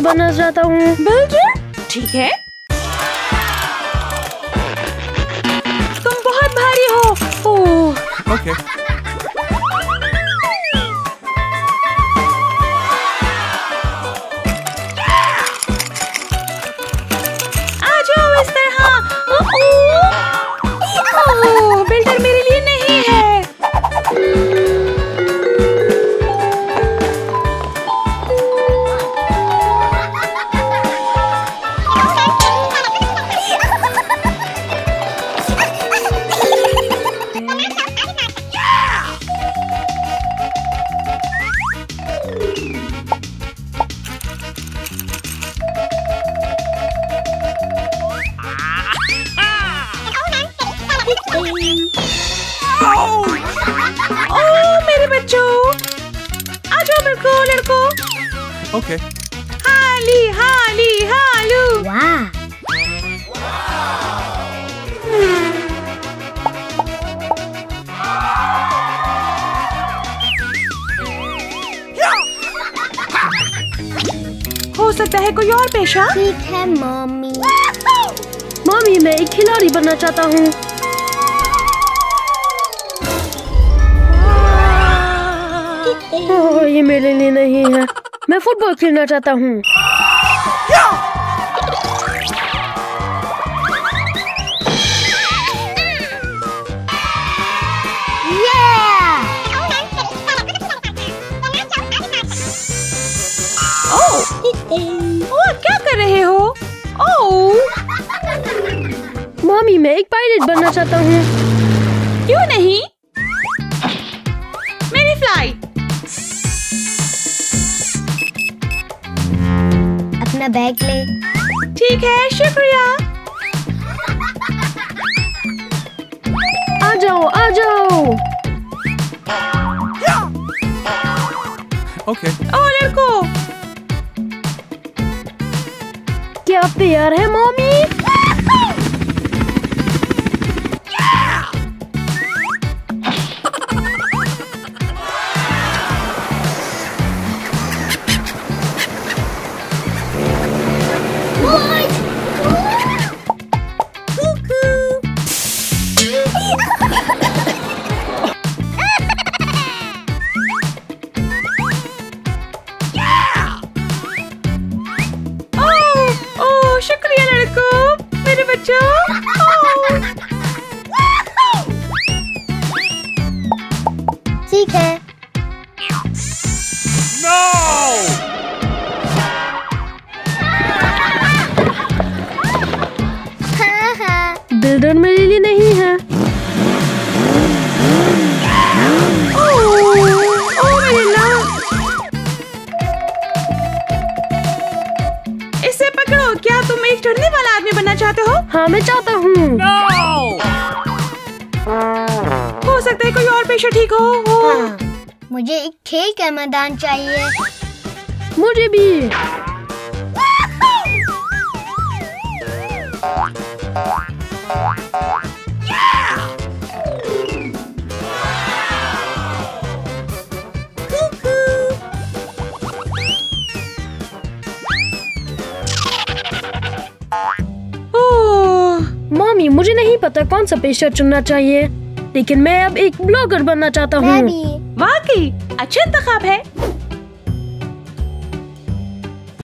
बनना चाहता हूँ। बिल्डर? ठीक है। तुम बहुत भारी हो। ओह। Okay. आ जाओ इस तरह। ओह, बिल्डर मेरे लिए नहीं है। ओह मेरे बच्चों, आ जाओ लड़कों। Okay. हाली हाली हालू। वाह। हो सकता है कोई और पेशा। ठीक है मम्मी। मम्मी मैं एक खिलाड़ी बनना चाहता हूँ। ओह, ये मेरे लिए नहीं है। मैं फुटबॉल खेलना चाहता हूँ। ओह, क्या कर रहे हो? ओह, मम्मी मैं एक पायलट बनना चाहता हूँ। क्यों नहीं? मेरी फ्लाइट। अपना बैग ले। ठीक है, शुक्रिया। आ जाओ आ जाओ। Okay. ओह लड़कों, क्या आप तैयार हैं मम्मी? ओह शुक्रिया लड़कों, मेरे बच्चों। ठीक है। बिल्डर मेरे लिए नहीं है। इसे पकड़ो। क्या तुम एक चढ़ने वाला आदमी बनना चाहते हो? हाँ मैं चाहता हूँ। हो सकता है कोई और पेशा ठीक हो। हाँ, मुझे एक खेल का मैदान चाहिए। मुझे भी। मम्मी मुझे नहीं पता कौन सा पेशा चुनना चाहिए, लेकिन मैं अब एक ब्लॉगर बनना चाहता हूँ। वाकई अच्छा इंतखाब है।